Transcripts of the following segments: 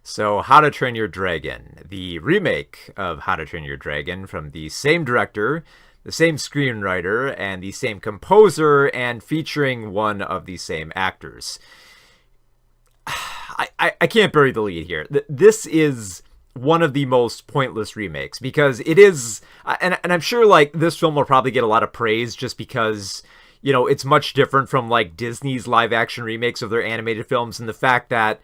So, How to Train Your Dragon, the remake of How to Train Your Dragon from the same director, the same screenwriter, and the same composer, and featuring one of the same actors. I can't bury the lead here. This is one of the most pointless remakes because it is, and I'm sure like this film will probably get a lot of praise just because it's much different from like Disney's live action remakes of their animated films, and the fact that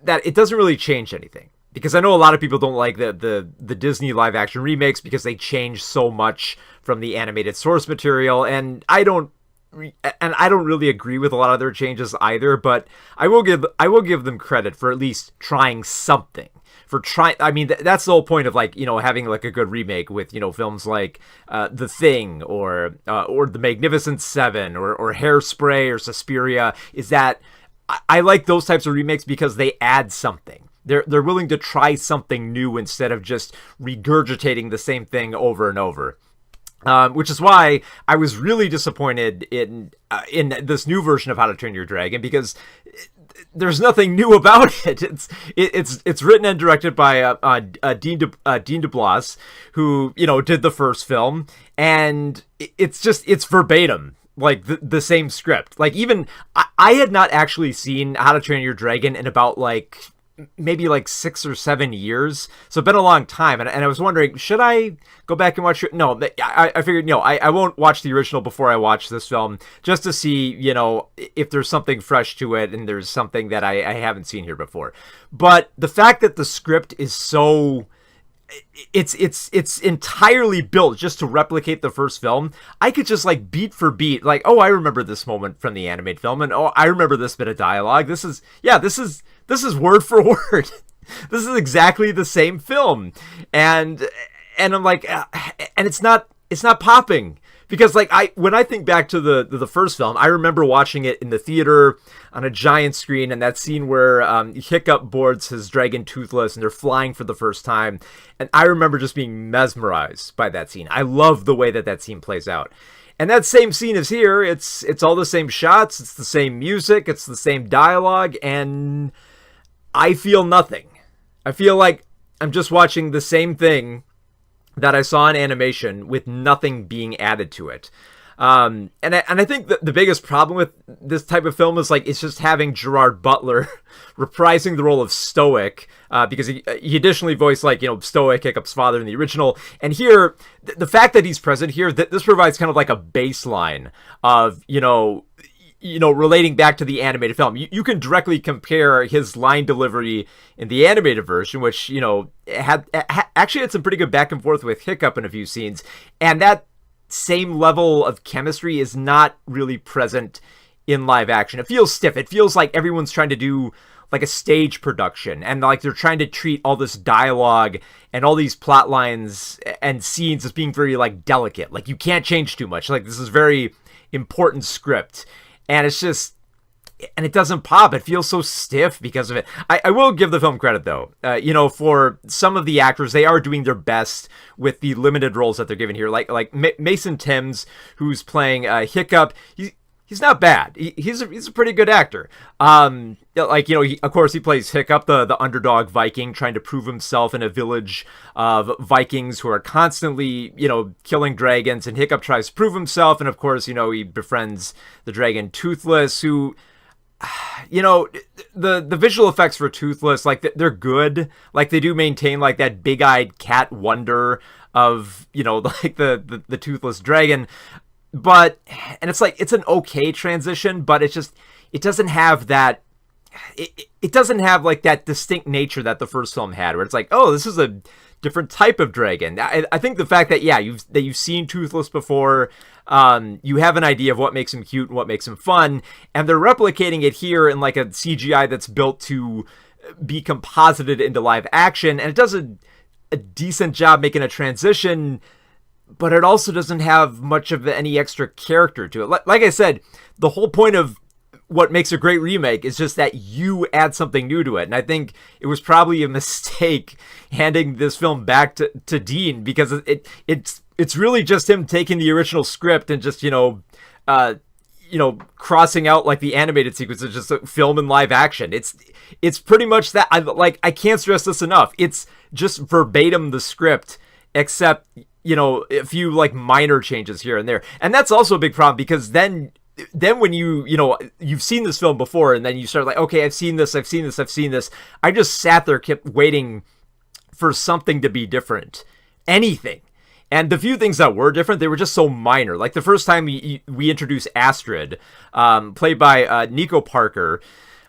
that it doesn't really change anything. Because I know a lot of people don't like the Disney live action remakes because they change so much from the animated source material, and I don't really agree with a lot of their changes either. But I will give them credit for at least trying something. For trying, I mean, that's the whole point of like having like a good remake with films like The Thing or The Magnificent Seven or Hairspray or Suspiria, is that I like those types of remakes because they add something. They're willing to try something new instead of just regurgitating the same thing over and over. Which is why I was really disappointed in this new version of How to Train Your Dragon, because there's nothing new about it. It's written and directed by Dean DeBlas, who did the first film, and it's verbatim. Like the same script. Like even I had not actually seen How to Train Your Dragon in about like maybe like 6 or 7 years. So it's been a long time. And I was wondering, should I go back and watch it? No, I figured, I won't watch the original before I watch this film, just to see, if there's something fresh to it and there's something that I haven't seen here before. But the fact that the script is so... It's entirely built just to replicate the first film. I could just like beat for beat, like, oh, I remember this moment from the animated film, and oh, I remember this bit of dialogue. This is word for word. This is exactly the same film, and I'm like, and it's not popping. Because like when I think back to the first film, I remember watching it in the theater on a giant screen, and that scene where Hiccup boards his dragon Toothless and they're flying for the first time, and I remember just being mesmerized by that scene. I love the way that scene plays out, and that same scene is here. It's all the same shots, it's the same music, it's the same dialogue, and I feel nothing. I feel like I'm just watching the same thing that I saw in animation with nothing being added to it. And I think the biggest problem with this type of film is like it's just having Gerard Butler reprising the role of Stoic, because he additionally voiced like Stoic, Hiccup's father, in the original. And here, the fact that he's present here, this provides kind of like a baseline of relating back to the animated film. You can directly compare his line delivery in the animated version, which, actually had some pretty good back and forth with Hiccup in a few scenes. And that same level of chemistry is not really present in live action. It feels stiff. It feels like everyone's trying to do like a stage production, and like they're trying to treat all this dialogue and all these plot lines and scenes as being very like delicate. Like you can't change too much. Like this is very important script. And it's just, and it doesn't pop. It feels so stiff because of it. I will give the film credit, though. For some of the actors, they are doing their best with the limited roles that they're given here. Like Mason Thames, who's playing Hiccup. He's not bad. He's a pretty good actor. Of course, he plays Hiccup, the underdog Viking, trying to prove himself in a village of Vikings who are constantly, killing dragons. And Hiccup tries to prove himself. And of course, he befriends the dragon Toothless, who, the visual effects for Toothless, like they're good. Like they do maintain like that big-eyed cat wonder of, like the Toothless dragon. But, and it's like, it's an okay transition, but it doesn't have that, it doesn't have like that distinct nature that the first film had, where it's like, oh, this is a different type of dragon. I think the fact that, you've seen Toothless before, you have an idea of what makes him cute and what makes him fun, and they're replicating it here in like a CGI that's built to be composited into live action, and it does a decent job making a transition, but it also doesn't have much of any extra character to it. Like I said, the whole point of what makes a great remake is just that you add something new to it. And I think it was probably a mistake handing this film back to Dean, because it's really just him taking the original script and just, crossing out like the animated sequences, just film in live action. It's pretty much that. I can't stress this enough. It's just verbatim the script, except a few like minor changes here and there. And that's also a big problem, because then when you've seen this film before, and then you start like, okay, I've seen this. I just sat there, kept waiting for something to be different, anything. And the few things that were different, they were just so minor. Like the first time we introduced Astrid, played by Nico Parker.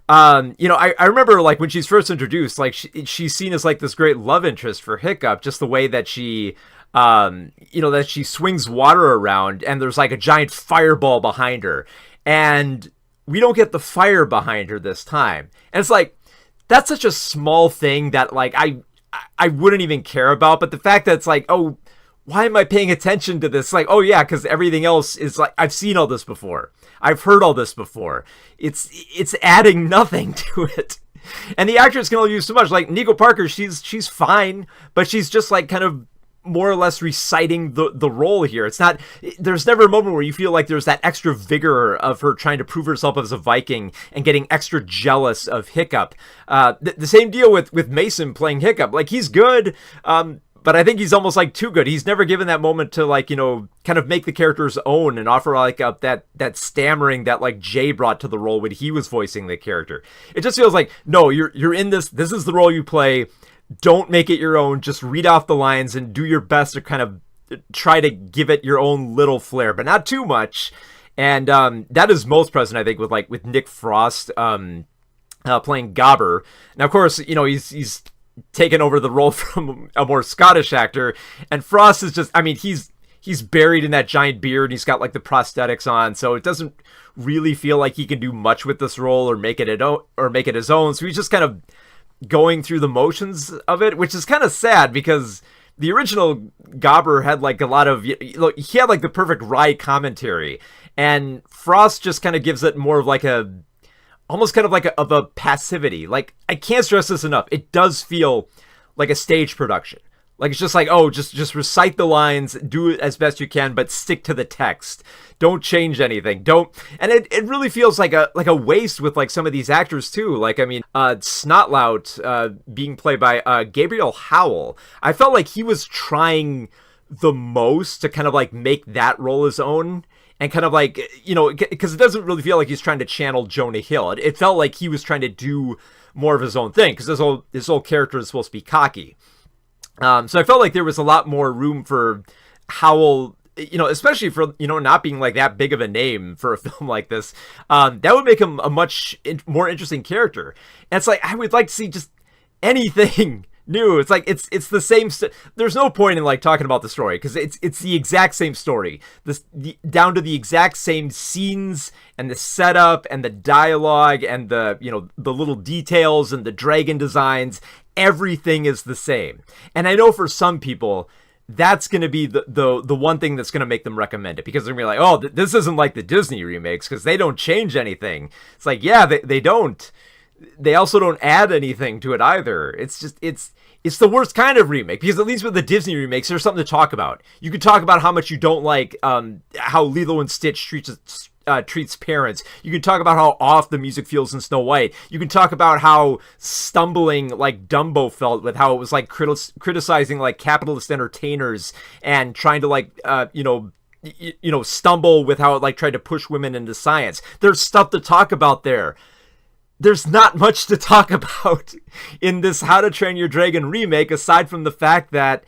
I remember like when she's first introduced, like she's seen as like this great love interest for Hiccup, just the way that she that she swings water around and there's like a giant fireball behind her, and we don't get the fire behind her this time. And it's like, that's such a small thing that like I wouldn't even care about, but the fact that it's like, oh, why am I paying attention to this? Like, oh yeah, because everything else is like, I've seen all this before. I've heard all this before. It's adding nothing to it. And the actress can only use so much. Like Nico Parker, she's fine, but she's just like kind of more or less reciting the role here. It's not, there's never a moment where you feel like there's that extra vigor of her trying to prove herself as a Viking and getting extra jealous of Hiccup. The same deal with Mason playing Hiccup. Like, he's good, but I think he's almost like too good. He's never given that moment to like, kind of make the character's own and offer like that stammering that like Jay brought to the role when he was voicing the character. It just feels like, no, you're in this is the role you play. Don't make it your own. Just read off the lines and do your best to kind of try to give it your own little flair, but not too much. And that is most present, I think, with Nick Frost playing Gobber. Now, of course, he's taken over the role from a more Scottish actor, and Frost is just, I mean, he's buried in that giant beard. He's got like the prosthetics on, so it doesn't really feel like he can do much with this role or make it his own. So he's just kind of going through the motions of it, which is kind of sad, because the original Gobber had like a lot of, he had like the perfect wry commentary, and Frost just kind of gives it more of like almost kind of like a passivity. Like, I can't stress this enough. It does feel like a stage production. Like, it's just like, oh, just recite the lines, do it as best you can, but stick to the text. Don't change anything. And it really feels like a waste with like some of these actors too. Like, I mean, Snotlout being played by Gabriel Howell. I felt like he was trying the most to kind of like make that role his own. And kind of like, because it doesn't really feel like he's trying to channel Jonah Hill. It felt like he was trying to do more of his own thing, because his whole character is supposed to be cocky. So I felt like there was a lot more room for Howell, especially for, not being like that big of a name for a film like this. That would make him a much more interesting character. And it's like, I would like to see just anything new. It's like, it's the same. There's no point in like talking about the story, because it's the exact same story. Down to the exact same scenes and the setup and the dialogue and the little details and the dragon designs. Everything is the same. And I know for some people, that's going to be the one thing that's going to make them recommend it, because they're going to be like, oh, this isn't like the Disney remakes, because they don't change anything. It's like, yeah, they don't. They also don't add anything to it either. It's just, it's the worst kind of remake, because at least with the Disney remakes, there's something to talk about. You can talk about how much you don't like how Lilo and Stitch treats parents. You can talk about how off the music feels in Snow White. You can talk about how stumbling like Dumbo felt, with how it was like criticizing like capitalist entertainers and trying to like stumble with how it like tried to push women into science. There's stuff to talk about there. There's not much to talk about in this How to Train Your Dragon remake, aside from the fact that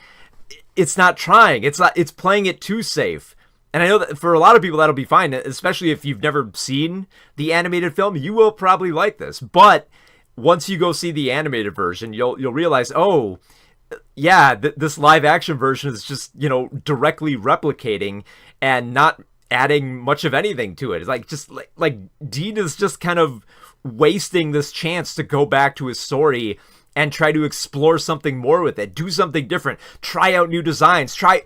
it's not trying. It's playing it too safe. And I know that for a lot of people that'll be fine, especially if you've never seen the animated film. You will probably like this. But once you go see the animated version, you'll realize, oh, yeah, this live action version is just, directly replicating and not adding much of anything to it. It's like, just like Dean is just kind of wasting this chance to go back to his story and try to explore something more with it, do something different, try out new designs, try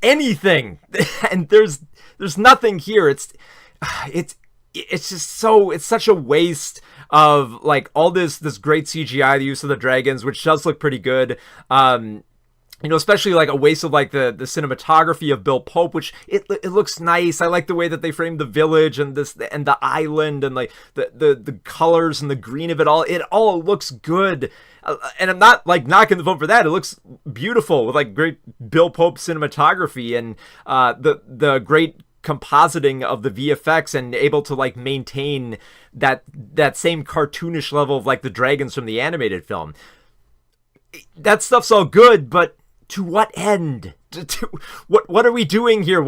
anything. And there's nothing here. It's just so, it's such a waste of like all this great CGI, the use of the dragons, which does look pretty good. especially like a waste of like the cinematography of Bill Pope, which it looks nice. I like the way that they framed the village and the island and like the colors and the green of it all. It all looks good. And I'm not like knocking the film for that. It looks beautiful with like great Bill Pope cinematography and the great compositing of the VFX and able to like maintain that same cartoonish level of like the dragons from the animated film. That stuff's all good, but to what end? What are we doing here?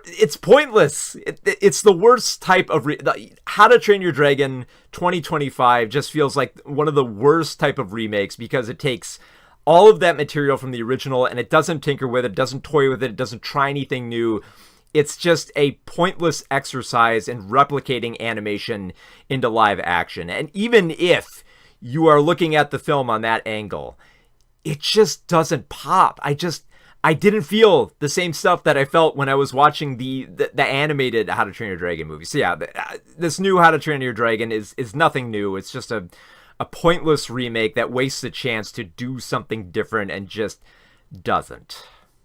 It's pointless. It's the worst type of How to Train Your Dragon 2025 just feels like one of the worst type of remakes because it takes all of that material from the original and it doesn't tinker with it, doesn't toy with it doesn't try anything new. It's just a pointless exercise in replicating animation into live action. And even if you are looking at the film on that angle, it just doesn't pop. I didn't feel the same stuff that I felt when I was watching the animated How to Train Your Dragon movie. So yeah, this new How to Train Your Dragon is nothing new. It's just a pointless remake that wastes a chance to do something different and just doesn't.